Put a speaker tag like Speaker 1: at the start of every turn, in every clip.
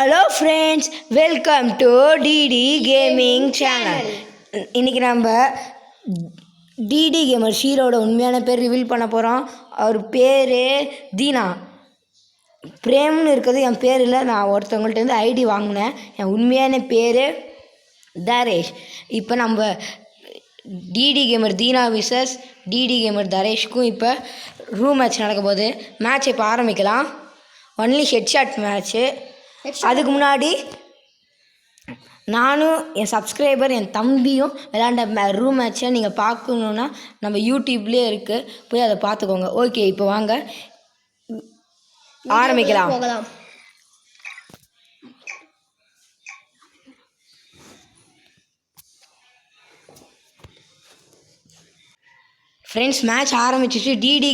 Speaker 1: Hello friends, welcome to DD gaming channel. இன்றைக்கி நம்ம DD gamer ஷீரோட உண்மையான பேர் ரிவீல் பண்ண போகிறோம். அவர் பேர் தீனா. பிரேம்னு இருக்கிறது என் பேர் இல்லை, நான் ஒருத்தவங்கள்ட்ட ஐடி வாங்கினேன். என் உண்மையான பேர் தரேஷ். இப்போ நம்ம DD gamer Deena versus DD gamer தரேஷ்க்கும் இப்போ ரூம் மேட்ச் நடக்க போகுது. மேட்ச் இப்போ ஆரம்பிக்கலாம். Only headshot match. அதுக்கு முன்னாடி நானும் என் சப்ஸ்கிரைபர் என் தம்பியும் விளையாண்ட ரூம் மேட்சை நீங்கள் பார்க்கணுன்னா நம்ம யூடியூப்லேயே இருக்குது, போய் அதை பார்த்துக்கோங்க. ஓகே, இப்போ வாங்க ஆரம்பிக்கலாம். ஃப்ரெண்ட்ஸ், மேட்ச் ஆரம்பிச்சிச்சு. டிடி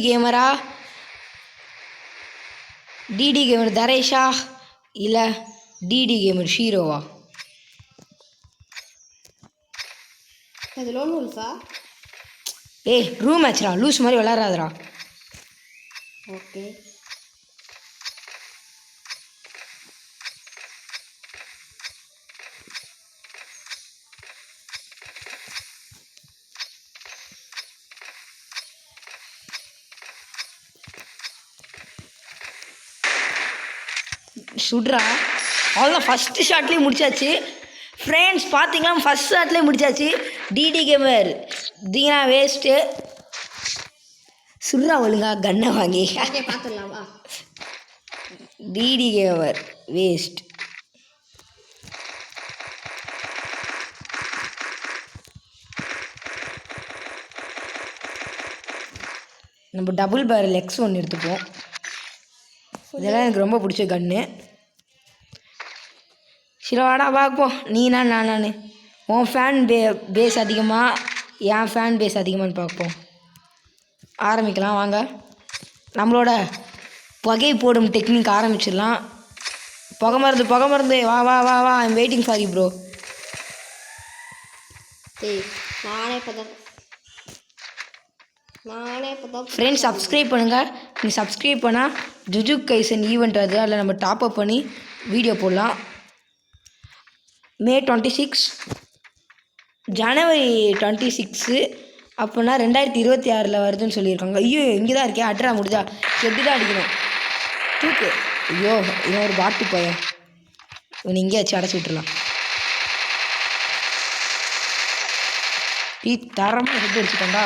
Speaker 1: கேமர் தரேஷா இல்லை டிடி கேமர் ஷீரோவா?
Speaker 2: அது லோன் ரூல்ஸா?
Speaker 1: ஏய், ரூம் மேட்ச்ரா, லூஸ் மாதிரி விளாட்றாதரா.
Speaker 2: ஓகே,
Speaker 1: சுட்ரா. அவ்வளோ ஃபஸ்ட்டு ஷாட்லேயே முடிச்சாச்சு. ஃப்ரெண்ட்ஸ் பார்த்தீங்களா, ஃபஸ்ட் ஷாட்லேயே முடிச்சாச்சு. DD gamer Deena waste. சுட்ரா ஒழுங்கா கன்னை வாங்கி.
Speaker 2: பார்த்துடலாமா?
Speaker 1: DD gamer waste. நம்ம டபுள் பேரல் எக்ஸ் ஒன்று எடுத்துப்போம். இதெல்லாம் எனக்கு ரொம்ப பிடிச்ச கன்று. சிலவாடா பார்ப்போம், நீனா நான் உன் ஃபேன் பேஸ் அதிகமாக என் ஃபேன் பேஸ் அதிகமானு பார்ப்போம். ஆரம்பிக்கலாம் வாங்க. நம்மளோட புகை போடும் டெக்னிக் ஆரம்பிச்சிடலாம். புகை மருந்து வா வா வா வா, I'm waiting for you bro. Friends subscribe பண்ணுங்கள். நீங்கள் சப்ஸ்கிரைப் பண்ணால் ஜுஜுக் கைசன் ஈவெண்ட் அது, அதில் நம்ம டாப்அப் பண்ணி வீடியோ போடலாம். மே 26 ஜனவரி 26 அப்படின்னா 2026 வருதுன்னு சொல்லியிருக்காங்க. ஐயோ, இங்கே தான் இருக்கேன். அட்ரா முடிஞ்சா எப்படி தான் அடிக்கணும் தூக்கு. ஐயோ, இவன் ஒரு பாட்டு பையன், இவன் இங்கே வச்சு அடைச்சி விட்டுலாம். தரமாக ஹெட் அடிச்சுட்டோண்டா.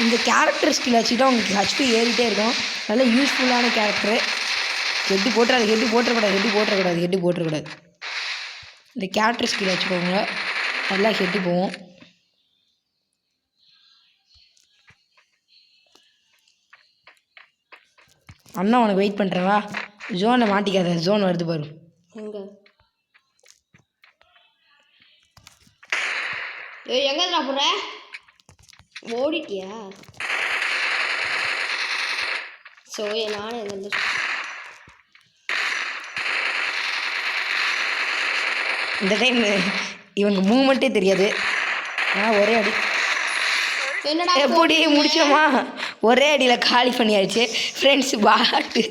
Speaker 1: இந்த கேரக்டர் ஸ்கில் வச்சுக்கிட்டா உங்களுக்கு ஹெச்பி ஏறிட்டே இருக்கும். நல்ல யூஸ்ஃபுல்லான கேரக்டரு. ஹெட்டு போட்டுறக்கூடாது. இந்த கேரக்டர் ஸ்கில் வச்சுக்கோங்க, நல்லா ஹெட்டு போவோம். அண்ணா உனக்கு வெயிட் பண்ணுறவா. ஜோனை மாட்டிக்காத, ஜோன் வருது பாரு.
Speaker 2: எங்க போற? ஓடிட்டியா? நானே
Speaker 1: இந்த டைம் இவங்க மூமெண்ட்டே தெரியாது. ஒரே அடி. எப்படி முடிச்சோமா? ஒரே அடியில் காலி பண்ணியாச்சு. ஃப்ரெண்ட்ஸ் பாட்டு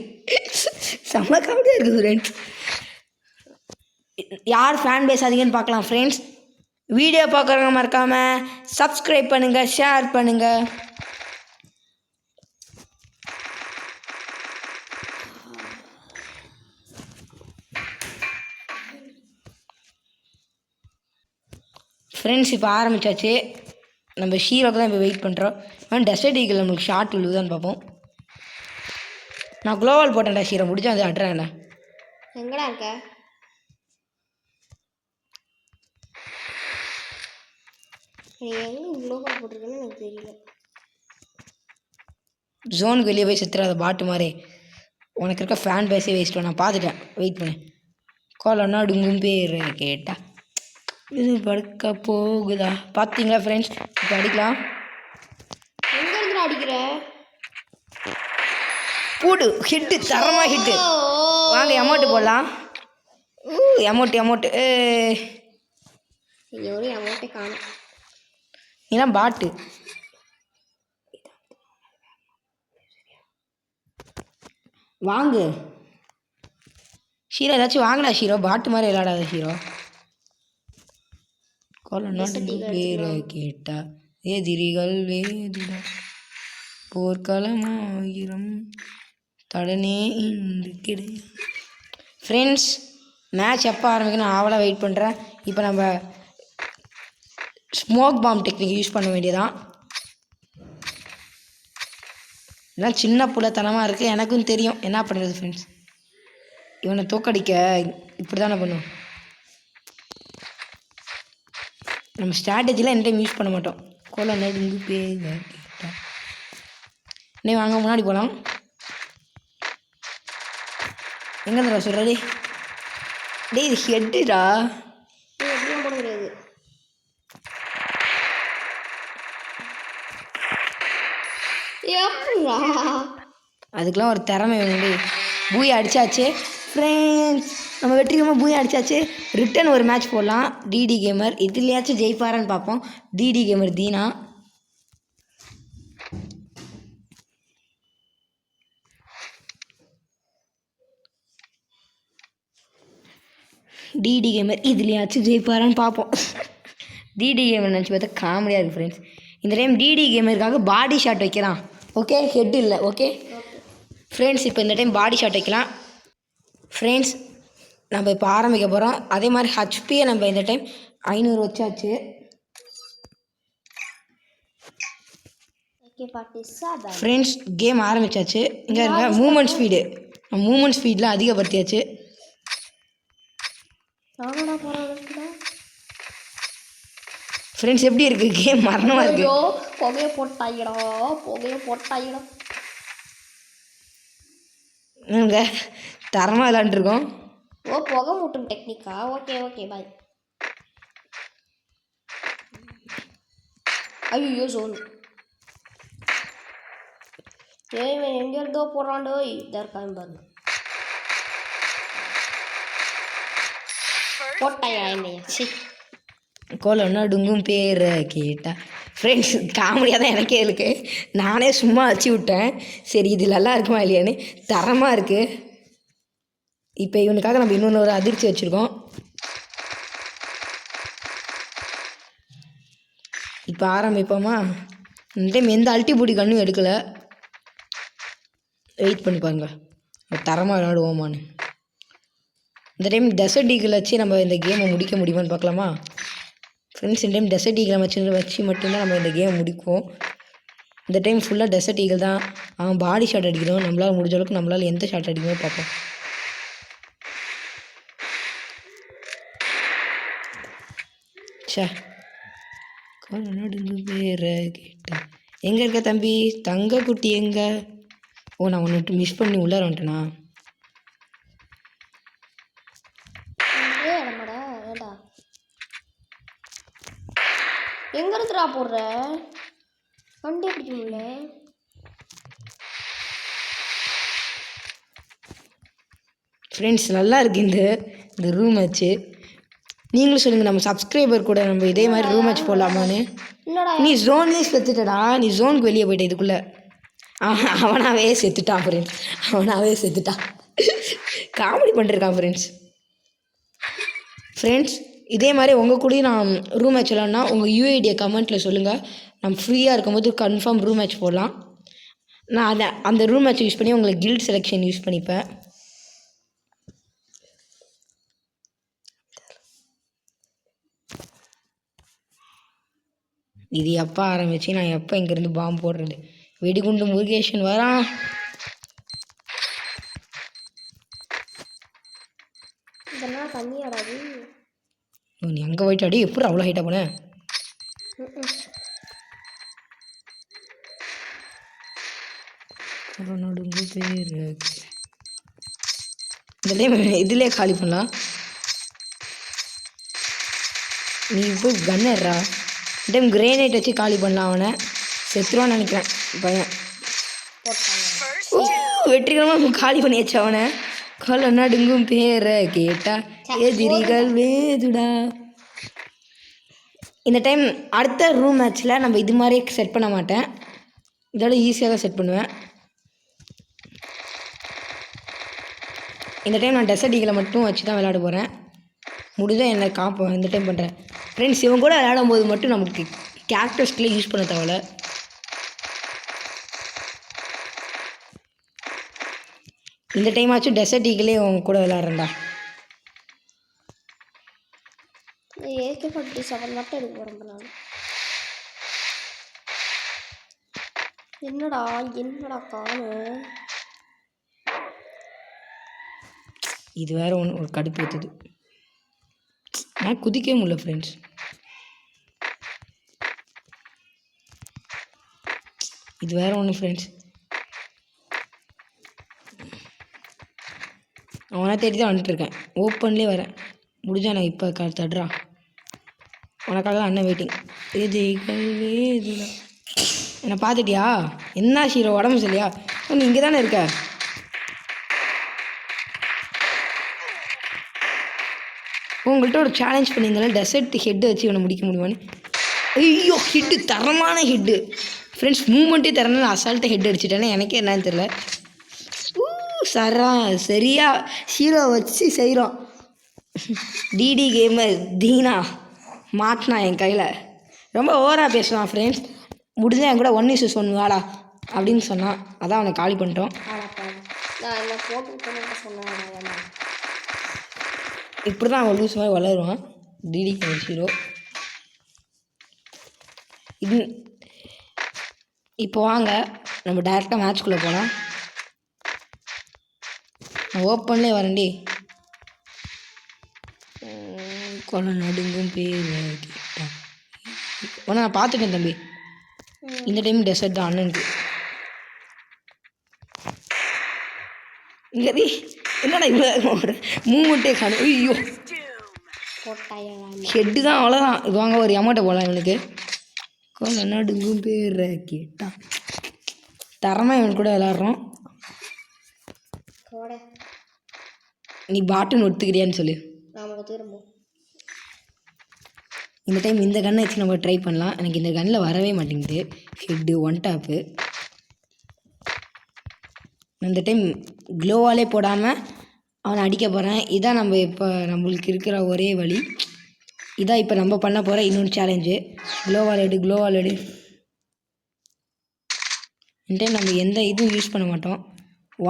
Speaker 1: செம்ம காமெடியாக இருக்குது. ஃப்ரெண்ட்ஸ் யார் ஃபேன் பேஸ் அதிகன்னு பார்க்கலாம். ஃப்ரெண்ட்ஸ் வீடியோ பார்க்குறவங்க மறக்காமல் சப்ஸ்கிரைப் பண்ணுங்கள், ஷேர் பண்ணுங்கள். ஃப்ரெண்ட்ஸ் இப்போ ஆரம்பித்தாச்சு. நம்ம ஷீரோக்கு தான் இப்போ வெயிட் பண்ணுறோம். ஆனால் டெசர்ட் ஈகிள் நம்மளுக்கு ஷார்ட் விழுவுதான்னு பார்ப்போம். நான் குளோவால் போட்டேன்டா ஷீரோ, முடிச்சா அது அட்றாங்க.
Speaker 2: எங்கடா இருக்க? குளோவால் போட்டிருக்கேன்னு எனக்கு தெரியல.
Speaker 1: ஜோனுக்கு வெளியே போய் செத்துறாத பாட்டு மாதிரி. உனக்கு இருக்க ஃபேன் பேஸே வேஸ்ட்டு. நான் பார்த்துட்டேன், வெயிட் பண்ணேன். கோலன்னா டுங்கும் பேர் கேட்டா இது படுக்க போகுதா. பார்த்தீங்களா ஃப்ரெண்ட்ஸ், இப்போ அடிக்கலாம்.
Speaker 2: எங்கேருந்து அடிக்கிற?
Speaker 1: போடு, ஹிட்டு, தரமாக ஹிட்டு. வாங்க அமௌண்ட்டு போடலாம். அமௌண்ட்டு
Speaker 2: ஒரு அமௌண்ட்டே காணும்.
Speaker 1: ஏன்னா பாட்டு வாங்கு. ஷீரோ ஏதாச்சும் வாங்கடா ஷீரோ, பாட்டு மாதிரி விளையாடாத ஷீரோ. கொலநாடு பேரை கேட்டா எதிரிகள் வேதுடா, போர்க்களமாயிரம் தடனே இன்று கிடை. ஃப்ரெண்ட்ஸ், மேட்ச் எப்போ ஆரம்பிக்கணும் ஆவலாக வெயிட் பண்ணுறேன். இப்போ நம்ம ஸ்மோக் பாம் டெக்னிக் யூஸ் பண்ண வேண்டியதான். இதெல்லாம் சின்ன புள்ளத்தனமாக இருக்குது, எனக்கும் தெரியும். என்ன பண்ணுறது ஃப்ரெண்ட்ஸ், இவனை தோக்கடிக்க இப்படி தானே பண்ணும். நம்ம ஸ்ட்ராட்டஜிலாம் எந்த டைம் யூஸ் பண்ண மாட்டோம். கோல நடுங்கு பேங்க கேட்டா நீ வாங்க, முன்னாடி போகலாம். எங்கே இருந்துடா சொல்கிறா? டேய் இது ஹெட்டுடா.
Speaker 2: எப்படியும் போட முடியாது. எப்படா?
Speaker 1: அதுக்கெலாம் ஒரு திறமை வேணும்டி. பூயை அடித்தாச்சு ஃப்ரெண்ட்ஸ், நம்ம வெற்றிகரமாக பூயை அடித்தாச்சு. ரிட்டன் ஒரு மேட்ச் போடலாம். டிடி கேமர் இதுலையாச்சும் ஜெயிப்பாரான்னு பார்ப்போம். DD gamer Deena. DD gamer இதுலையாச்சும் ஜெயிப்பாரான்னு பார்ப்போம். டிடி கேமர் நினச்சி பார்த்தா காமெடியாக இருக்குது ஃப்ரெண்ட்ஸ். இந்த டைம் டிடி கேமருக்காக பாடி ஷாட் வைக்கலாம். ஓகே, ஹெட் இல்லை. ஓகே ஃப்ரெண்ட்ஸ், இப்போ இந்த டைம் பாடி ஷாட் வைக்கலாம். ஃப்ரெண்ட்ஸ், நம்ம இப்போ ஆரம்பிக்க போகிறோம். அதே மாதிரி ஹச்பியை நம்ம இந்த டைம் 500 வச்சாச்சு. ஃப்ரெண்ட்ஸ், கேம் ஆரம்பித்தாச்சு. இங்கே இருக்க மூமெண்ட் ஸ்பீடெலாம் அதிகப்படுத்தியாச்சு. ஃப்ரெண்ட்ஸ், எப்படி இருக்குது கேம்? மரணமாக இருக்குது.
Speaker 2: புகையை போட்டாயிடும்.
Speaker 1: நாங்கள் தரமாக விளாண்டுருக்கோம்.
Speaker 2: ஓ, புகை மூட்டும் டெக்னிக்கா? Okay bye. ஐயோ சோனு, ஏன் எங்கே இருந்தோ போடுறாண்டோ. இதற்காக பாருங்க, போட்டாயா என்னையா? சரி,
Speaker 1: கோலன்னா டுங்கும் பேரை கேட்டா. ஃப்ரெண்ட்ஸ், காமெடியாக தான் எனக்கே இருக்குது. நானே சும்மா வச்சு விட்டேன். சரி, இது நல்லா இருக்குமா இல்லையான்னு. தரமாக இருக்குது. இப்போ இவனுக்காக நம்ம இன்னொன்று அதிர்ச்சி வச்சுருக்கோம். இப்போ ஆரம்பிப்போமா? இந்த டைம் எந்த அல்டிபூடி கண்ணும் எடுக்கலை. வெயிட் பண்ணி பாருங்க, தரமாக விளையாடுவோமான்னு. இந்த டைம் டெசர்ட் ஈகிள் வச்சு நம்ம இந்த கேமை முடிக்க முடியுமான்னு பார்க்கலாமா ஃப்ரெண்ட்ஸ்? இந்த டைம் டெசர்ட் ஈகிளை வச்சு மட்டும்தான் நம்ம இந்த கேமை முடிப்போம். இந்த டைம் ஃபுல்லாக டெசர்ட் ஈகிள் தான். அவன் பாடி ஷாட் அடிக்கணும். நம்மளால் முடிஞ்ச அளவுக்கு நம்மளால் எந்த ஷாட் அடிக்கணுமோ பார்ப்போம். சே, நடுங்கு பேரை கேட்டா. எங்கே இருக்க தம்பி? தங்க குட்டி எங்கே? ஓ, நான் ஒன்று மிஸ் பண்ணி உள்ளார வந்துட்டேனா?
Speaker 2: எங்க இருந்துடா போடுற? கண்டே பிடிக்க முடியல.
Speaker 1: ஃப்ரெண்ட்ஸ், நல்லா இருக்கு இந்த ரூம் மேட்ச்சு. நீங்களும் சொல்லுங்கள், நம்ம சப்ஸ்கிரைபர் கூட நம்ம இதே மாதிரி ரூம் மேட்ச் போடலாமான்னு. நீ ஜோன்லேயே செத்துட்டடா. நீ ஜோனுக்கு வெளியே போயிட்ட. இதுக்குள்ளே அவனாவே செத்துட்டான் ஃப்ரெண்ட்ஸ். அவனாவே செத்துட்டான். காமெடி பண்ணிருக்கான் ஃப்ரெண்ட்ஸ். இதே மாதிரி உங்கள் கூடயும் நான் ரூம் மேட்ச் விளாட்னா உங்கள் யூஐடியை கமெண்ட்டில் சொல்லுங்கள். நம்ம ஃப்ரீயாக இருக்கும்போது கன்ஃபார்ம் ரூம் மேட்ச் போடலாம். நான் அந்த ரூம் மேட்ச் யூஸ் பண்ணி உங்களுக்கு கில்ட் செலெக்ஷன் யூஸ் பண்ணிப்பேன். இது எப்போ ஆரம்பிச்சு நான் எப்போ இங்கேருந்து பாம்பு போடுறது? வெடிகுண்டு முருகேஷன் வரான்.
Speaker 2: இதெல்லாம் தண்ணியாடாது.
Speaker 1: நீ அங்கே போயிட்டாடி, எப்படி அவ்வளோ ஹைட்டாக போனேன்? இந்த டைம் இதுலேயே காலி பண்ணலாம். நீ போய் கன்னுறா. இந்த டைம் கிரேனைட் வச்சு காலி பண்ணலாம். அவனை செத்துருவான்னு நினைக்கிறேன் பையன். வெற்றிகரமாக காலி பண்ணியாச்சு அவனை. கொலை நடுங்கும் பேரை கேட்டா எதிரிகள் வேதுடா. இந்த டைம் அடுத்த ரூம் மேட்ச்சில் நம்ம இது மாதிரியே செட் பண்ண மாட்டேன். இதோட ஈஸியாக தான் செட் பண்ணுவேன். இந்த டைம் நான் டெசர்ட் ஈகிளை மட்டும் வச்சு தான் விளையாட போகிறேன். முடிஞ்சால் என்ன காப்போம் இந்த டைம் பண்ணுறேன். ஃப்ரெண்ட்ஸ் இவங்க கூட விளையாடும் போது மட்டும் நமக்கு கேரக்டர்ஸ்க்குள்ளே யூஸ் பண்ண தேவையில்ல. இந்த டைம் ஆச்சும் டெசர்ட் ஈகிளே அவங்க கூட விளையாடுறேன்டா.
Speaker 2: AK-47 மட்டும் எடுக்க போகிறேன் நான். என்னடா காணும்.
Speaker 1: இது வேறு ஒன்று ஒரு கடுப்பு ஏற்றுது. ஆனால் குதிக்கவே முடியல ஃப்ரெண்ட்ஸ். இது வேறு ஒன்று ஃப்ரெண்ட்ஸ். அவனை தேடி தான் வந்துட்டுருக்கேன். ஓப்பன்லேயே வரேன். முடிஞ்சா நான் இப்போ தடுறா. உனக்காக தான் அண்ணன் வெயிட்டிங். இது என்னை பார்த்துட்டியா? என்ன ஹீரோ உடம்பு சரியா? நீ இங்கே தானே இருக்க. உங்கள்கிட்ட ஒரு சேலஞ்ச் பண்ணியிருந்தாலும் டெசர்ட் ஹெட்டு வச்சு இவனை முடிக்க முடியுமான்னு. ஐயோ ஹெட்டு தரமான ஹெட்டு ஃப்ரெண்ட்ஸ். மூமெண்ட்டே தரனால அசால்ட்டாக ஹெட் அடிச்சிட்டேன்னா எனக்கே என்னன்னு தெரில. சரியா ஹீரோ வச்சு செய்கிறோம். டிடி கேமர் தீனா மாட்டினா என் கையில். ரொம்ப ஓவராக பேசுவான் ஃப்ரெண்ட்ஸ். முடிஞ்சால் என் கூட 1:1 வாடா அப்படின்னு சொன்னான். அதான் அவனை காலி பண்ணிட்டோம். இப்படி தான் அவன் லூஸ் மாதிரி வளருவான் டிடி கேமர் ஹீரோ. இது இப்போ வாங்க நம்ம டேரெக்டாக மேட்ச்குள்ளே போகலாம். நான் ஓப்பன்லேயே வரேன்டி. கொலை நடுங்கும் பேர் கேட்டான். ஒன்று நான் பார்த்துட்டேன் தம்பி. இந்த டைம் டெசர்ட் தான் அண்ணனுக்கு. இங்கே என்னடா இவ்வளோ மூமெண்ட்டே காணும். ஐயோ ஹெட்டு தான் அவ்வளோதான். இது வாங்க ஒரு அமௌண்ட்டை போகலாம் இவனுக்கு. கொலை நடுங்கும் பேர் கேட்டான். தரமாக இவன் கூட விளாட்றோம். நீ பாட்டுன்னு ஒத்துக்கிறியான்னு சொல்லு. இந்த டைம் இந்த கன்னை வச்சு நம்ம ட்ரை பண்ணலாம். எனக்கு இந்த கன்னில் வரவே மாட்டேங்குது ஹெட்டு 1 டாப்பு. இந்த டைம் க்ளோவாலே போடாமல் அவனை அடிக்க போகிறேன். இதான் நம்ம இப்போ நம்மளுக்கு இருக்கிற ஒரே வழி. இதான் இப்போ நம்ம பண்ண போகிற இன்னொன்று சேலஞ்சு. க்ளோவால் எடு. இந்த டைம் நம்ம எந்த இதுவும் யூஸ் பண்ண மாட்டோம்.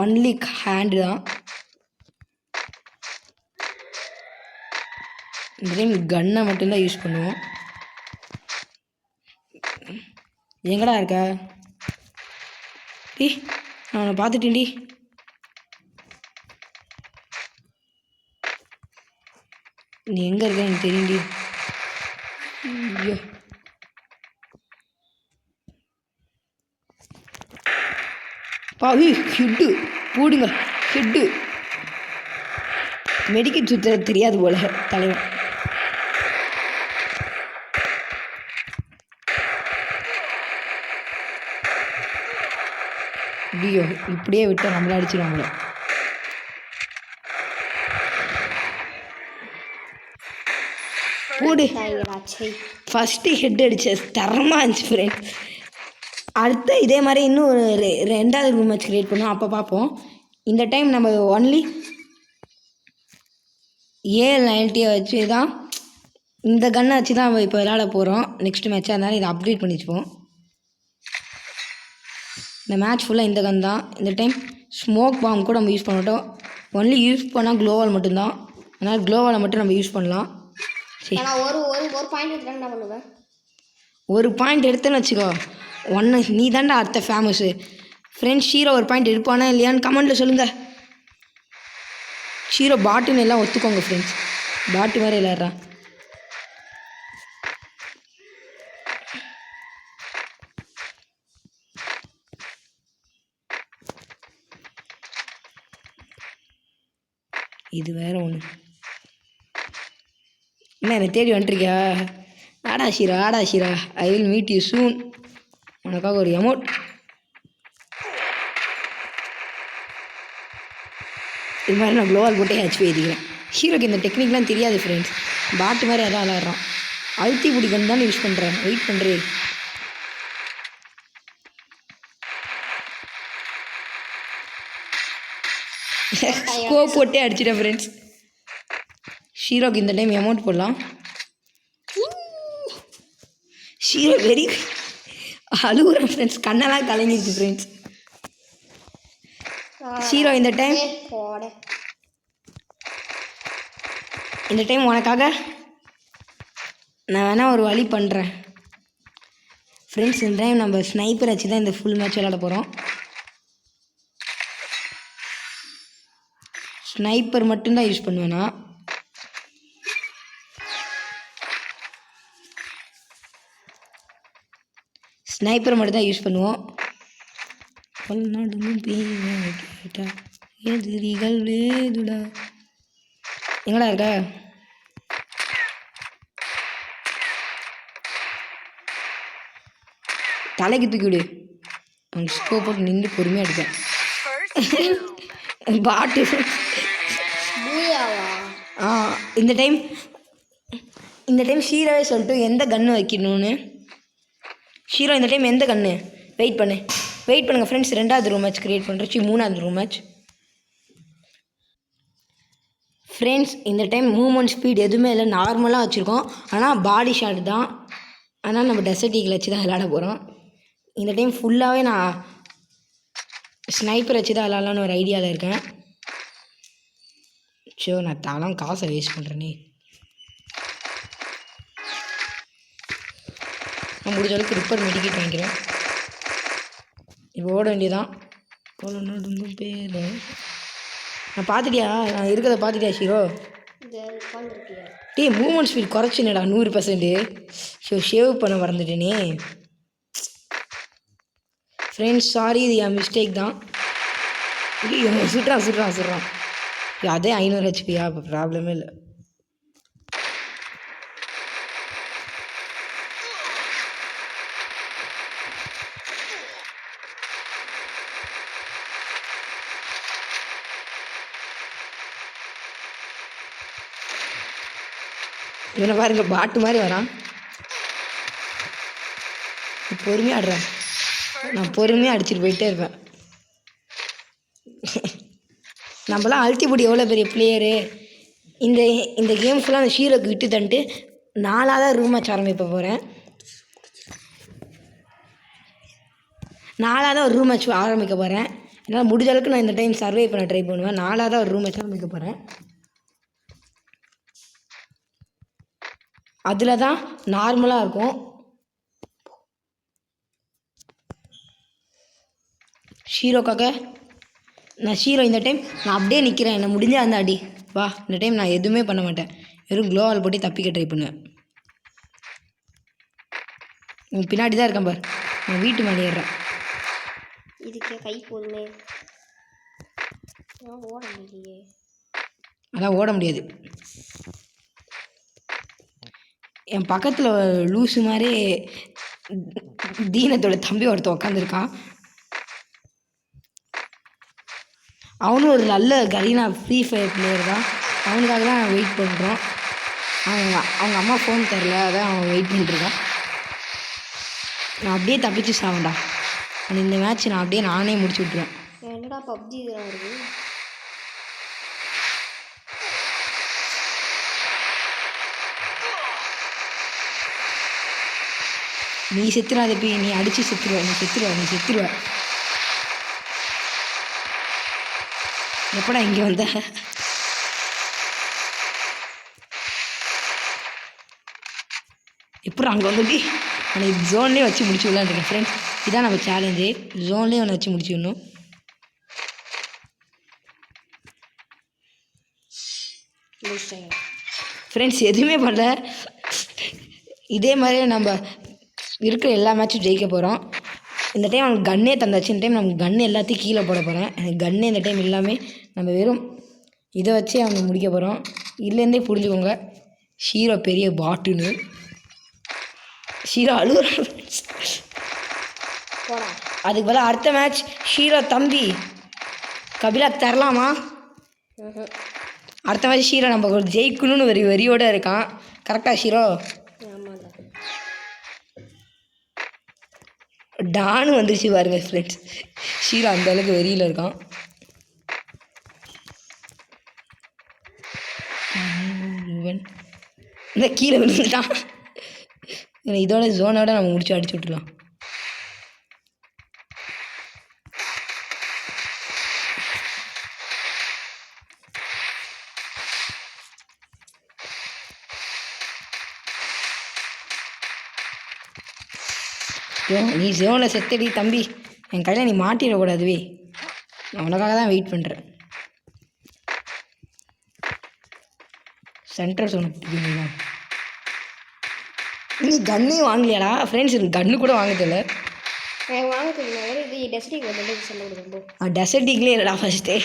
Speaker 1: ஒன்லி ஹேண்டு தான். இந்த டைம் கன்னை மட்டும்தான் யூஸ் பண்ணுவோம். எங்கடா இருக்க? நான் அவனை பார்த்துட்டேன்டி. நீ எங்கே இருக்க எனக்கு தெரியும்டி. ஐயோ பாவி ஹெட்டு போடுங்க. ஹெட்டு மெடிக்கல் சுத்த தெரியாது போல தலைவன். ஐயோ இப்படியே விட்டு நம்மள அடிச்சிடுவாங்கள. போடு. ஃபஸ்ட்டு ஹெட் அடிச்ச தரமாக இருந்துச்சு ஃப்ரெண்ட். அடுத்த இதே மாதிரி இன்னும் ஒரு 2வது மேட்ச் க்ரியேட் பண்ணுவோம். அப்போ பார்ப்போம். இந்த டைம் நம்ம ஒன்லி AL-90 வச்சு தான், இந்த கன்னை வச்சு தான் நம்ம இப்போ விளையாட போகிறோம் நெக்ஸ்ட் மேட்சாக. இருந்தாலும் இதை அப்டேட் பண்ணி வச்சுப்போம். இந்த மேட்ச் ஃபுல்லாக இந்த கன் தான். இந்த டைம் ஸ்மோக் பாம் கூட நம்ம யூஸ் பண்ண மாட்டோம். ஒன்லி யூஸ் பண்ணால் க்ளோவால் மட்டும்தான். அதனால் க்ளோவால் மட்டும் நம்ம யூஸ் பண்ணலாம். சரி
Speaker 2: ஒரு பாயிண்ட் எடுத்து என்ன பண்ணுவேன்?
Speaker 1: ஒரு பாயிண்ட் எடுத்தேன்னு வச்சுக்கோ, நீ தாண்டா அடுத்த ஃபேமஸு. ஃப்ரெண்ட்ஸ் ஹீரோ ஒரு பாயிண்ட் எடுப்பானா இல்லையான்னு கமெண்ட்டில் சொல்லுங்கள். ஹீரோ பாட்டுன்னு எல்லாம் ஒத்துக்கோங்க ஃப்ரெண்ட்ஸ். பாட்டு மாதிரி விளையாடுறான். இது வேற ஒன்று. என்ன என்னை தேடி வந்துட்டுருக்கியா? ஆடா Sheera I will meet you soon. உனக்காக ஒரு அமௌண்ட். இது மாதிரி நான் க்ளோவால் போட்டே ஹெச்பி எழுதிக்கிறேன். ஹீரோக்கு இந்த டெக்னிக்லாம் தெரியாது ஃப்ரெண்ட்ஸ். பாட்டு மாதிரி அதான் விளாட்றான். அழுத்தி பிடிக்கணும் தானே யூஸ் பண்ணுறேன். வெயிட் பண்ணுறேன். ஸ்கோப் போட்டே அடிச்சிட்டேன் ஃப்ரெண்ட்ஸ். ஷீரோக்கு இந்த டைம் அமௌண்ட் போடலாம். ஷீரோ வெரி அழுகுறேன் ஃப்ரெண்ட்ஸ், கண்ணெல்லாம் கலங்கிடுச்சு ஃப்ரெண்ட்ஸ். ஷீரோ இந்த டைம் உனக்காக நான் வேணால் ஒரு வழி பண்ணுறேன் ஃப்ரெண்ட்ஸ். இந்த டைம் நம்ம ஸ்னைப்பர் வச்சு தான் இந்த ஃபுல் மேட்ச் விளாட போகிறோம். ஸ்னைப்பர் மட்டும்தான் யூஸ் பண்ணுவேண்ணா. ஸ்னைப்பர் மட்டும் தான் யூஸ் பண்ணுவோம். எதிரிகள் வேதுடா எங்கடா இருக்க? தலைக்கு தூக்கி விடு. அவங்க ஸ்கோப் போட்டு நின்று பொறுமையாக எடுப்பேன். பாட்டு இந்த டைம் ஷீரோவே சொல்லிட்டு எந்த கன்று வைக்கணும்னு. ஷீரோ இந்த டைம் எந்த கன்று? வெயிட் பண்ணுங்கள் ஃப்ரெண்ட்ஸ். 2வது ரூம் மேட்ச் க்ரியேட் பண்ணுறச்சு. 3வது ரூம் மேட்ச் ஃப்ரெண்ட்ஸ். இந்த டைம் மூவ்மெண்ட் ஸ்பீட் எதுவுமே இல்லை, நார்மலாக வச்சுருக்கோம். ஆனால் பாடி ஷாட் தான். ஆனால் நம்ம டெசர்ட் ஈகிள் வச்சு தான் விளாட போகிறோம். இந்த டைம் ஃபுல்லாகவே நான் ஸ்னைப்பர் வச்சு தான் விளாட்லான்னு ஒரு ஐடியாவில் இருக்கேன். ஷோ நான் தாலாம் காசை வேஸ்ட் பண்ணுறேனே. நான் முடிஞ்ச அளவுக்கு ரிப்பர் மெடிக்கேட் வாங்கிக்கிறேன். இப்போ ஓட வேண்டியதான். பேர் நான் பார்த்துட்டியா? நான் இருக்கிறத பார்த்துட்டியா ஷீரோ? மூவ்மெண்ட் ஸ்பீட் குறைச்சினடா 100%. ஷேவ் பண்ண மறந்துட்டேனே ஃப்ரெண்ட்ஸ். சாரி, இது என் மிஸ்டேக் தான். சுடுறான். அதே 500 ஹெச்பியா? இப்போ ப்ராப்ளமே இல்லை. இவனை பாருங்க, பாட்டு மாதிரி வரான். பொறுமையாக ஆடுறேன். நான் பொறுமையாக அடிச்சுட்டு போயிட்டே இருப்பேன். நம்மளாம் அல்டிபுடி எவ்வளோ பெரிய பிளேயரு. இந்த கேம் ஃபுல்லாக அந்த ஷீரோக்கு விட்டு தந்துட்டு 4வது ரூம் மேட்ச் ஆரம்பிப்ப போகிறேன். 4வது ஒரு ரூம் மேட்ச் ஆரம்பிக்க போகிறேன். என்னால் முடிஞ்ச அளவுக்கு நான் இந்த டைம் சர்வே பண்ண ட்ரை பண்ணுவேன். 4வது ஒரு ரூம் மேட்ச் ஆரம்பிக்க போகிறேன். அதில் தான் நார்மலாக இருக்கும். ஷீரோக்காக ஷீரோ இந்த டைம் நான் அப்படியே நிற்கிறேன். என்னை முடிஞ்சால் அந்த அடி வா. இந்த டைம் நான் எதுவுமே பண்ண மாட்டேன், வெறும் க்ளோவால் போட்டு தப்பிக்க ட்ரை பண்ணுவேன். உன் பின்னாடி தான் இருக்கேன் பார். நான் வீட்டு மேலே ஏறுறேன்.
Speaker 2: இதுக்கே கை போடுமே. ஓட முடியலையே.
Speaker 1: அதான் ஓட முடியாது. என் பக்கத்தில் லூஸு மாதிரி தீனத்தோட தம்பி ஒருத்தன் உட்காந்துருக்கான். அவனும் ஒரு நல்ல கரீனா ஃப்ரீ ஃபயர் பிளேயர் தான். அவனுக்காக தான் வெயிட் பண்ணுறோம். அவங்க அம்மா ஃபோன் தரல, அதான் அவன் வெயிட் பண்ணிட்டுருக்கான். நான் அப்படியே தப்பிச்சு சாவண்டா. இந்த மேட்ச் நான் அப்படியே நானே முடிச்சு விட்ருவேன்.
Speaker 2: என்னடா பப்ஜி வருது?
Speaker 1: நீ செத்துறாத போய், நீ அடித்து செத்துருவ. எப்படா இங்கே வந்த? எப்பறம் அங்கே வந்து அவனை ஜோன்லேயே வச்சு முடிச்சு விடலான்ருக்கேன் ஃப்ரெண்ட்ஸ். இதான் நம்ம சேலஞ்சு, ஜோன்லேயே அவனை வச்சு முடிச்சுடணும். ஃப்ரெண்ட்ஸ் எதுவுமே பண்ணல. இதே மாதிரி நம்ம இருக்கிற எல்லா மேட்சும் ஜெயிக்க போகிறோம். இந்த டைம் அவனுக்கு கன்னே தந்தாச்சு. இந்த டைம் நமக்கு கன்று எல்லாத்தையும் கீழே போட போகிறேன். எனக்கு கன்னே இந்த டைம் இல்லாமல் நம்ம வெறும் இதை வச்சு அவனுக்கு முடிக்க போகிறோம். இதுலேருந்தே புரிஞ்சுக்கோங்க ஷீரோ பெரிய பாட்டுன்னு. ஷீரோ அழுகுற. அதுக்கு பதிலாக அடுத்த மேட்ச் ஷீரோ தம்பி கபிலா தரலாமா? அடுத்த மேட்ச் ஷீரோ நம்ம ஜெயிக்கணும்னு வெறியோடு இருக்கான். கரெக்டாக ஷீரோ? டானு வந்துருச்சு பாருங்க ஃப்ரெண்ட்ஸ். ஷீரோ அந்த அளவுக்கு வெறியில் இருக்கான். மூவன் இந்த கீழே விழுந்துட்டான். இதோட ஜோனோட நம்ம முடிச்சு அடிச்சு விட்டுலாம். நீ ஜோனில் செத்தடி தம்பி, என் கையில் நீ மாட்டிடக்கூடாதுவே. நான் உனக்காக தான் வெயிட் பண்ணுறேன். சென்டர் ஜோனை பிடிக்குங்களா? நீ கன்னையும் வாங்கலையாடா? ஃப்ரெண்ட்ஸ் எனக்கு கன்று கூட வாங்க தெரியல.
Speaker 2: எனக்கு வாங்க தெரியும். இது டெஸ்டிக் வந்து சொல்ல கொடுக்கும்.
Speaker 1: டெசர்ட்டிக்லேயே இல்லைடா ஃபஸ்ட்டே.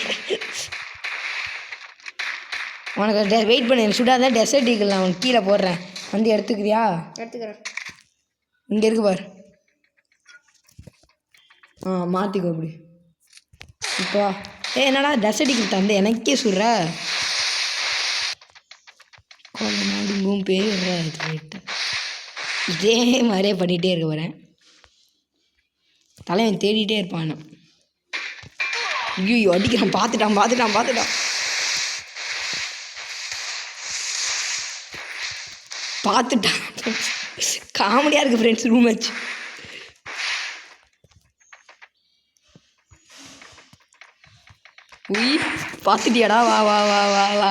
Speaker 1: உனக்கு வெயிட் பண்ணி சுடாத டெசர்ட்டிக்கில் நான் உனக்கு கீழே போடுறேன், வந்து எடுத்துக்கிறியா?
Speaker 2: எடுத்துக்கிறேன்.
Speaker 1: இங்கே இருக்கு பார். மாற்றிக்கோ அப்படி. இப்போ என்னடா டெசர்ட்டிக்கு தந்து எனக்கே சொல்கிற? நாடிங்கும் பேர் இதே மாதிரியே பண்ணிகிட்டே இருக்க போகிறேன். தலைவன் தேடிட்டே இருப்பான். ஐயோ அடிக்கிறான். பார்த்துட்டான். காமெடியாக இருக்குது ஃப்ரெண்ட்ஸ். Room match. பார்த்துட்டியாடா? வா வா வா வா வா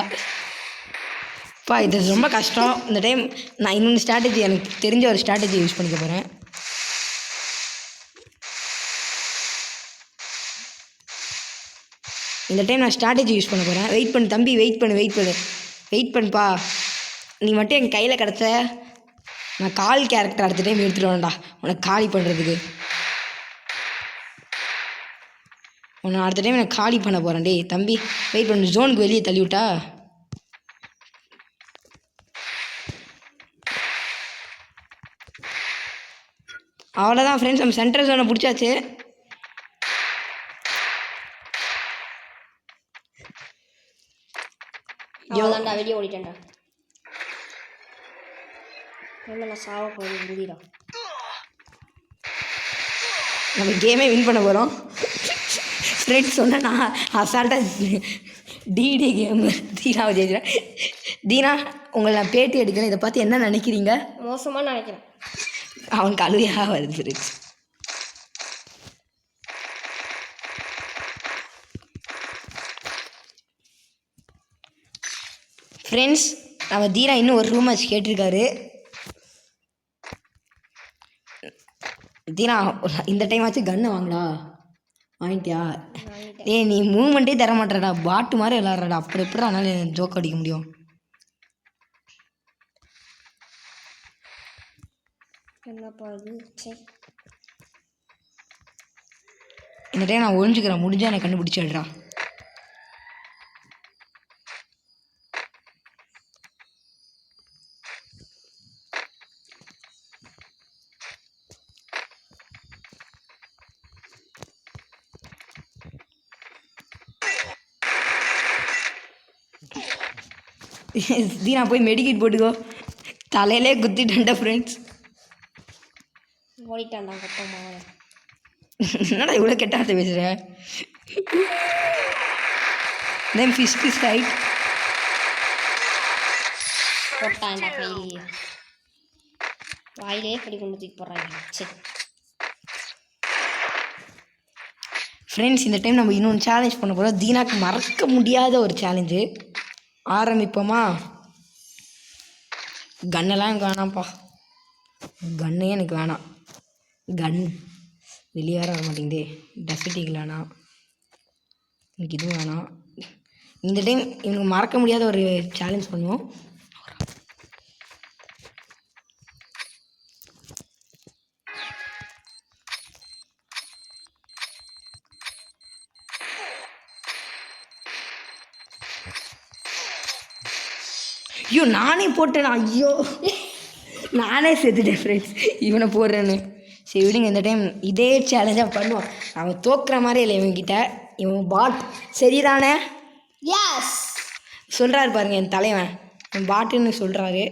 Speaker 1: பா. இது ரொம்ப கஷ்டம். இந்த டைம் நான் இன்னொன்று ஸ்ட்ராட்டஜி, எனக்கு தெரிஞ்ச ஒரு ஸ்ட்ராட்டஜி யூஸ் பண்ணிக்க போகிறேன். இந்த டைம் நான் ஸ்ட்ராட்டஜி யூஸ் பண்ண போகிறேன். வெயிட் பண்ணு தம்பி, வெயிட் பண்ணுப்பா. நீ மட்டும் என் கையில் கிடச்ச, நான் கால் கேரக்டர் அடுத்த டைம் எடுத்துகிட்டு வரேன்டா உனக்கு காலி பண்ணுறதுக்கு. உன்னை அடுத்த டைம் நான் காலி பண்ண போகிறேன். டே தம்பி வெயிட் பண்ணு. ஜோனுக்கு வெளியே தள்ளி விட்டா அவ்வளோதான் ஃப்ரெண்ட்ஸ். நம்ம சென்ட்ரல் ஜோனை பிடிச்சாச்சு.
Speaker 2: அவ்வளோதான்டா, வெளியே ஓடிட்டேன்டா. நான் சாவ போகிறேன். முடியல.
Speaker 1: நம்ம கேமே வின் பண்ண போகிறோம் ஃப்ரெண்ட்ஸ். சொன்னால் நான் அசால்ட்டாக டிடி கேம் தீனாவை ஜெயிக்கிறேன். தீனா, உங்களை நான் பேட்டி எடுக்கிறேன். இதை பார்த்து என்ன நினைக்கிறீங்க?
Speaker 2: மோசமாக நினைக்கிறேன்.
Speaker 1: அவன் கழுவியாக வருது ஃப்ரெண்ட்ஸ். ஃப்ரெண்ட்ஸ், நம்ம தீனா இன்னும் ஒரு ரூம் மேட்ச் கேட்டிருக்காரு. தீனா இந்த டைம் ஆச்சு கன்னை வாங்கடா. வாங்கிட்டியா? நீ மூவ்மெண்ட்டே தர மாட்டேறடா, பாட்டு மாதிரி விளாட்றடா. அப்படி எப்படி அதனால ஜோக் அடிக்க முடியும்?
Speaker 2: என்னப்பா இது?
Speaker 1: இந்த டைம் நான் ஒழிஞ்சுக்கிறேன். முடிஞ்சா எனக்கு கண்டுபிடிச்சிடுறா. தீனா போய் மெடிக்கேட் போட்டுக்கோ. தலையிலே குத்திட்டேன்டா ஃப்ரெண்ட்ஸ்.
Speaker 2: ஓடிட்டான்டா கட்டமா.
Speaker 1: என்னடா இவ்வளோ கெட்ட வார்த்தை பேசுகிற? தென் ஃபிஸ்ட் சைட்
Speaker 2: போட்டான்டா கையிலேயே. வாயிலே கடி கொண்டு தூக்கி போடுறாங்க. சரி
Speaker 1: ஃப்ரெண்ட்ஸ், இந்த டைம் நம்ம இன்னொன்று சேலஞ்ச் பண்ண போகிறோம். தீனாக்கு மறக்க முடியாத ஒரு சேலஞ்சு. ஆரம்பிப்போமா? கன்னெல்லாம் எனக்கு வேணாம்ப்பா. கன்னே எனக்கு வேணாம். கன் வெளியே வர மாட்டேங்குதே. டெசர்ட்டிக் வேணாம். எனக்கு இதுவும் வேணாம். இந்த டைம் எனக்கு மறக்க முடியாத ஒரு சேலஞ்ச் பண்ணுவோம். ஐயோ நானே போட்டேன். ஐயோ நானே செத்துட்டேன் ஃப்ரெண்ட்ஸ், இவனை போடுறேன்னு. சரி விடுங்க, இந்த டைம் இதே சேலஞ்சாக பண்ணுவான். அவன் தோக்குற மாதிரி இல்லை இவன்கிட்ட. இவன் பாட் சரிதானே?
Speaker 2: எஸ்
Speaker 1: சொல்கிறாரு பாருங்க என் தலைவன், என் பாட்டுன்னு சொல்கிறாரு.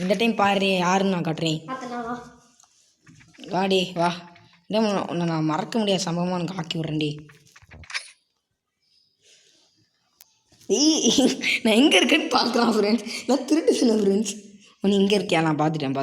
Speaker 1: இந்த டைம் பாரு யாருன்னு நான் காட்டுறேன். வாடி வா. இந்த உன்னை நான் மறக்க முடியாத சம்பவமாக எனக்கு ஆக்கி விட்றேன்டி. நான் எங்கே இருக்கேன்னு பார்க்கலாம் ஃப்ரெண்ட்ஸ். நான் திருட்டு சொன்னேன் ஃப்ரெண்ட்ஸ். நீ இங்கே இருக்கியா? நான் பார்த்துட்டேன்.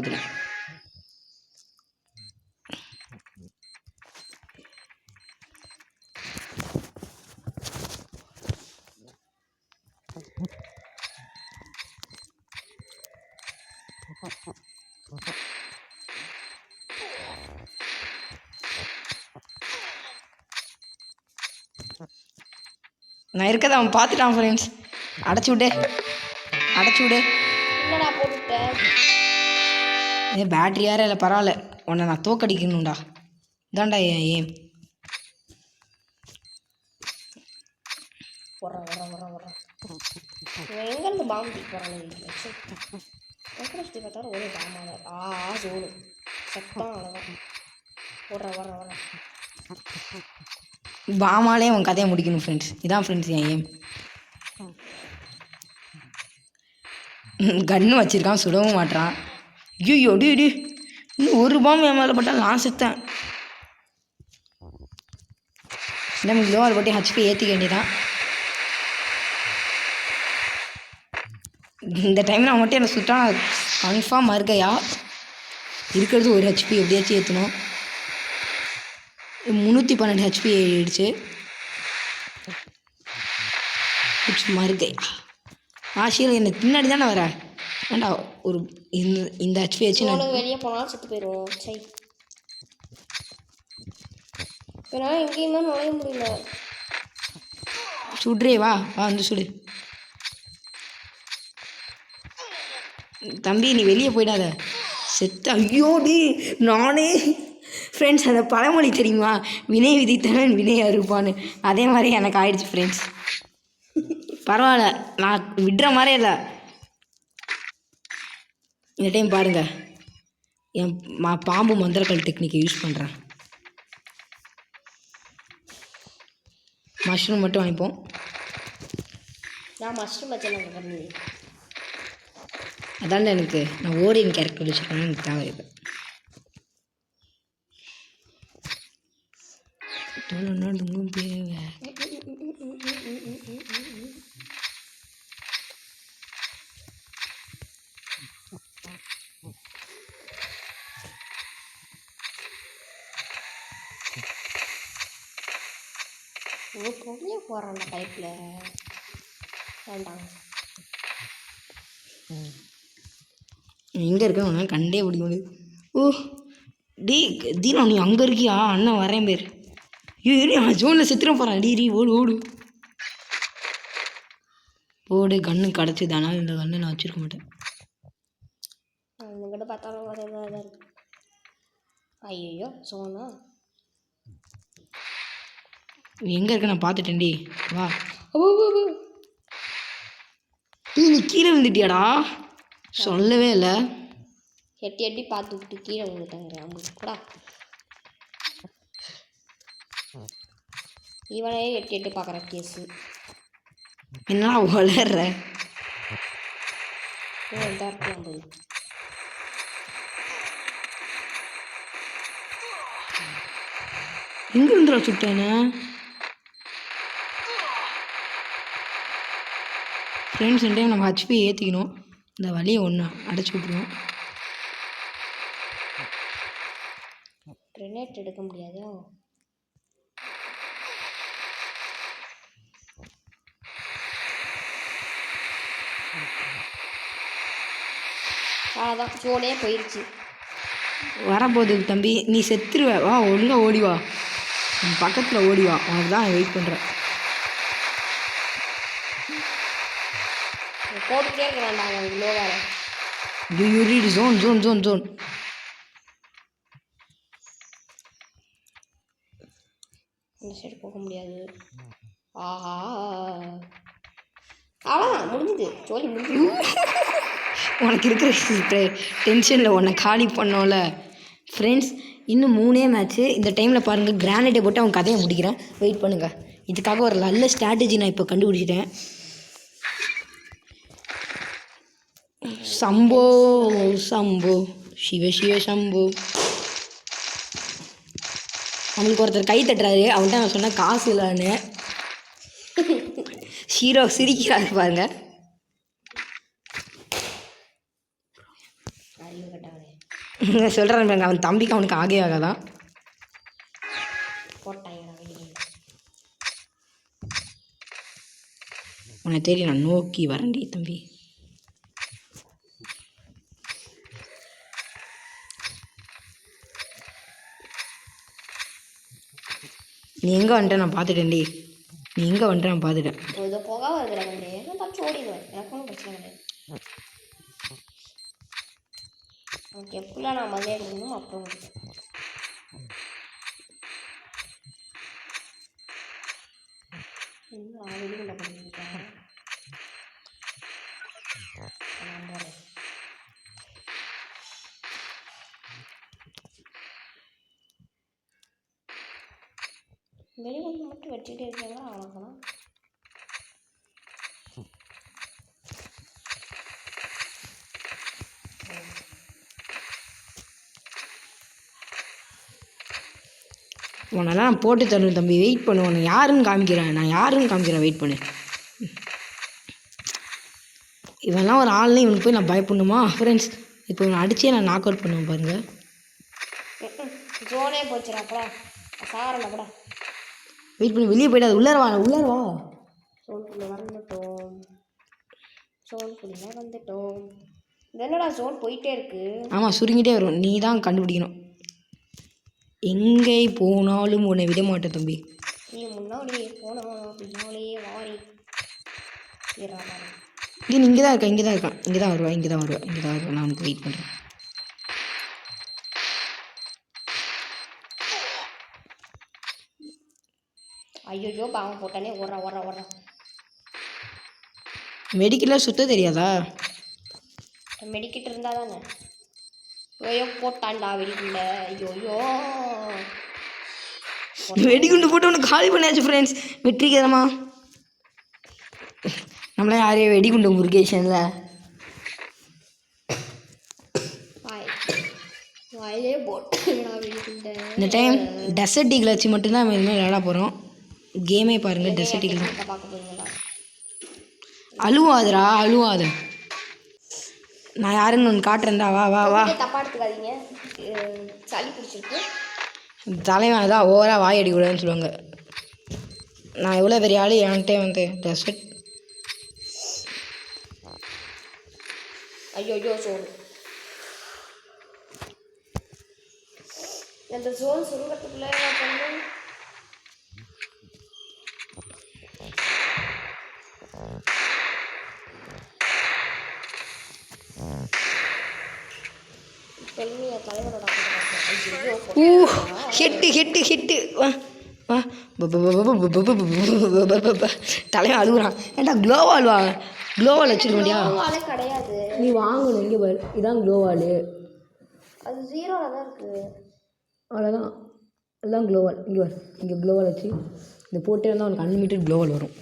Speaker 1: நான் இருக்கதை அவன் பார்த்துட்டான் ஃப்ரெண்ட்ஸ். அடைச்சி விடு.
Speaker 2: என்னடா போட்டுட்டேன்?
Speaker 1: பேட்ரி யாரும் இல்லை, பரவாயில்ல. உன்னை நான் தோக்கடிக்கணும்டா. இதான்டா என் ஏம்.
Speaker 2: வர எங்கேருந்து பாம்பு தூக்கி போகிறாங்க வீட்டில்? சுற்றி பார்த்தாலும் ஒரே பாம்பான சோனு சத்தம் அவ்வளோதான். வர
Speaker 1: பாமாலே உன் கதையை முடிக்கணும் ஃப்ரெண்ட்ஸ். இதான் ஃப்ரெண்ட்ஸ் என் ஏம். கன்று வச்சுருக்கான், சுடவும் மாட்டான். ஐயோ டி இன்னும் ஒரு பாம்பு என் மேலே பட்டால் நான் செத்தேன். நமக்கு லோவர் போட்டு ஹெச்பி ஏற்றிக்க வேண்டியதான். இந்த டைமில் அவன் மட்டும் என்னை சுட்டான் கன்ஃபார்ம் மறுக்கையா இருக்கிறது ஒரு ஹெச்பி எப்படியாச்சும் ஏற்றணும். 312 ஹெச்பி ஆயிடுச்சு. மறுக்கையா ஆஷியில் என்னை பின்னாடி தானே வர வேண்டா. ஒரு இந்த ஹெச்பி வச்சு நான்
Speaker 2: வெளியே போனாலும் செத்து போயிடுவோம். சரி என்னால் எங்கேயுமே நுழைய முடியல.
Speaker 1: சுடுறே வா வந்து சுடு. தம்பி நீ வெளியே போயிடாத செத்த. ஐயோடி நானே ஃப்ரெண்ட்ஸ் அந்த பழமொழி தெரியுமா? வினை விதித்தவன் வினை அறுப்பான்னு. அதே மாதிரி எனக்கு ஆயிடுச்சு ஃப்ரெண்ட்ஸ். பரவாயில்ல, நான் விடுற மாதிரியே இல்லை. இந்த டைம் பாருங்க, என் பாம்பு மந்திரக்கல் டெக்னிக்கை யூஸ் பண்ணுறேன். மஷ்ரூம் மட்டும் வாங்கிப்போம்.
Speaker 2: நான் மஷ்ரூம் வச்சு
Speaker 1: அதான்டா எனக்கு நான் ஓரியன் கேரக்டர் வச்சுருக்கேன்னு எனக்கு தேவை.
Speaker 2: பொருளே போகிறேன் அந்த பைப்பில் வேண்டாம்.
Speaker 1: எங்கே இருக்கேன் உன்னால் கண்டே பிடிக்க முடியுது. ஓ தீனா நீ அங்கே இருக்கியா? அண்ணன் வரேன் பேர். ஐயோ ஜோனில் செத்துற போகிறான். டீ ஓடு கன்று கிடச்சி தானா? இந்த கன்று நான் வச்சுருக்க மாட்டேன்.
Speaker 2: உங்ககிட்ட பார்த்தாலும் ஒரே இதாக இருக்கு. ஐயோ சோனா
Speaker 1: எங்கே இருக்க? நான் பார்த்துட்டேன்டி வா. நீ கீழே விழுந்துட்டியாடா? சொல்லவே இல்லை.
Speaker 2: எட்டி பார்த்துக்கிட்டு கீழே விழுந்துட்டாங்க. அவங்களுக்கு கூட இவனே எட்டி பார்க்குற கேஸு.
Speaker 1: என்ன வளர்ற?
Speaker 2: இருக்கலாம் போய்
Speaker 1: எங்கே இருந்துடா சுட்டேன்னு? ஃப்ரெண்ட்ஸ் இந்த டைம் நம்ம ஹெச்பி ஏற்றிக்கணும். இந்த வழியை ஒன்று அடைச்சி விட்ருவோம்.
Speaker 2: கிரெனேட் எடுக்க முடியாது. அதான் ஃபோனே போயிடுச்சு.
Speaker 1: வரப்போகுது தம்பி, நீ செத்துருவ. வா ஒழுங்காக ஓடிவா, பக்கத்தில் ஓடிவா. உனக்கு தான் வெயிட் பண்ணுறேன்.
Speaker 2: போட்டுகிட்டே இருக்கிறான்டா அவன் லோவாக.
Speaker 1: Do you read zone zone zone zone.
Speaker 2: இந்த சைடு போக முடியாது. ஆஹா அவ்வளோதான் முடிஞ்சுது. ஜோலி முடிஞ்சுது.
Speaker 1: உனக்கு இருக்கிற டென்ஷனில் உன்னை காலி பண்ணோம்ல ஃப்ரெண்ட்ஸ். இன்னும் 3 மேட்ச்சு. இந்த டைமில் பாருங்கள், கிரானைட்டை போட்டு அவன் கதையை முடிக்கிறேன். வெயிட் பண்ணுங்கள். இதுக்காக ஒரு நல்ல ஸ்ட்ராட்டஜி நான் இப்போ கண்டுபிடிச்சிட்டேன். சம்போ சம்போ சிவ சிவ சம்போ. அவனுக்கு ஒருத்தர் கை தட்டுறாரு. அவன்கிட்ட நான் சொன்னேன் காசு இல்லைன்னு. ஹீரோ சிரிக்கிறாரு பாருங்க.
Speaker 2: அறிவு கட்டவனே
Speaker 1: சொல்கிறான் பாருங்க, அவன் தம்பிக்கு அவனுக்கு ஆகே ஆகாதான்.
Speaker 2: போட்டாங்கடா வெளியே.
Speaker 1: உன்னை தேடி நான் நோக்கி வரண்டி தம்பி. நீ எங்கே வந்துட்ட நான் பார்த்துட்டேன்டி. நீ எங்கே வந்துட்ட நான் பார்த்துட்டேன்.
Speaker 2: இதை போக வருதுல வந்து நான் தப்பிச்சு ஓடிடுவேன். எனக்கு ஒன்றும் பிரச்சனை கிடையாது. எனக்கு எப்படிலாம் நான் மதியம் எடுக்கணும் அப்புறம் இன்னும் ஆல்ரெடி உள்ள பண்ணியிருக்கேன். வெளியே மட்டும் வச்சுக்கிட்டே இருக்காங்க அவ்வளோதான்.
Speaker 1: உன்னெல்லாம் நான் போட்டு தரணும் தம்பி, வெயிட் பண்ணு. உன்னை யாருன்னு காமிக்கிறேன், நான் யாருன்னு காமிக்கிறேன், வெயிட் பண்ணு. இவன்லாம் ஒரு ஆள்னு இவனுக்கு போய் நான் பயப்படணுமா ஃப்ரெண்ட்ஸ்? இப்போ இவனை அடிச்சே நான் நாக் அவுட் பண்ணுவேன் பாருங்க.
Speaker 2: ஜோனே போச்சுடாப்படா சாரலப்படா.
Speaker 1: வெயிட் பண்ணி வெளியே போயிடாது, உள்ளார வா உள்ளார வா.
Speaker 2: சோன்குள்ளே வந்துட்டோம். சோன்குள்ளே வந்துட்டோம். என்னடா ஜோன் போயிட்டே இருக்கு.
Speaker 1: ஆமாம், சுருங்கிட்டே வரும். நீ தான் கண்டுபிடிக்கணும். எங்கே போனாலும் உன்னை விட மாட்டேன் தம்பி.
Speaker 2: நீ முன்னாடியே போனோம் பின்னாலேயே வாரி.
Speaker 1: நீ இங்கே தான் இருக்கா, இங்கே தான் இருக்கான், இங்கே தான் வருவா, இங்கே தான் வருவா, இங்கே தான் வருவா. நான் உனக்கு வெயிட் பண்ணுறேன்.
Speaker 2: ஐயோ பாவம் போட்டானே ஓடுறா.
Speaker 1: மெடிக்கலாக சுத்த தெரியாதா?
Speaker 2: மெடிக்கிட்டு இருந்தா தானே. ஐயோ போட்டான்டா வெடிக்குண்ட. ஐயோ
Speaker 1: வெடிகுண்டு போட்டு ஒன்று காலி பண்ணியாச்சு ஃப்ரெண்ட்ஸ், வெற்றிகரமா. நம்மளாம் யாரையும் வெடிகுண்டு முருகேஷனில்
Speaker 2: வாயிலே போட்டான்டா வெடிக்குண்ட.
Speaker 1: இந்த டைம் டெசர்ட் ஈகிள் வச்சு மட்டும்தான் நம்ம இனிமேல் விளையாட போகிறோம். கேமே பாருங்கள், டெசர்ட் ஈகிள் தான்.
Speaker 2: பார்க்க போறீங்களா?
Speaker 1: அழுவாதுரா, அழுவாத. நான் யாருன்னு ஒன்று காட்டுறேன்டா, வா வா வா.
Speaker 2: தப்பா எடுத்துக்காதீங்க, சளி பிடிச்சிருக்கு.
Speaker 1: தலைவன் தான் ஓவராக வாய் அடிக்கூடாதுன்னு சொல்லுவாங்க. நான் எவ்வளோ பெரிய ஆள், என்கிட்டே வந்து டெசர்ட்.
Speaker 2: ஐயோ ஜோன் அந்த ஜோன் சுருங்கத்துக்குள்ள பண்ணு.
Speaker 1: ஹெட்டு வா வா. தலைவன் அழுகுறான். ஏன்டா க்ளோவால் வா, க்ளோவால் வச்சுருக்க முடியா?
Speaker 2: கிடையாது,
Speaker 1: நீ வாங்கணும். இங்கே பாரு, இதான் க்ளோவால்.
Speaker 2: அது 0ல தான் இருக்குது.
Speaker 1: அவ்வளோதான், அதுதான் க்ளோவால். இங்கே வர, இங்கே க்ளோவால் வச்சு இந்த போட்டே இருந்தால் அவனுக்கு அன்லிமிட்டட் க்ளோவால் வரும்.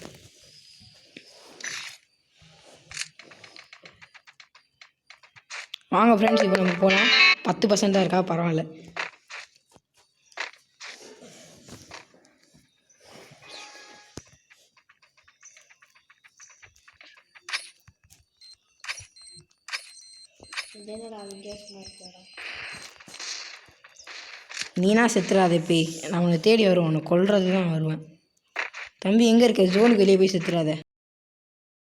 Speaker 1: வாங்க ஃப்ரெண்ட்ஸ், இப்போ நம்ம போகலாம். 10% தான் இருக்கா, பரவாயில்ல. நீனா செத்துறாத போய், நான் உன்னை தேடி வருவேன், உன்னை கொல்றது தான் வருவேன். தம்பி எங்கே இருக்க? ஜோனுக்கு வெளியே போய் செத்துறாத.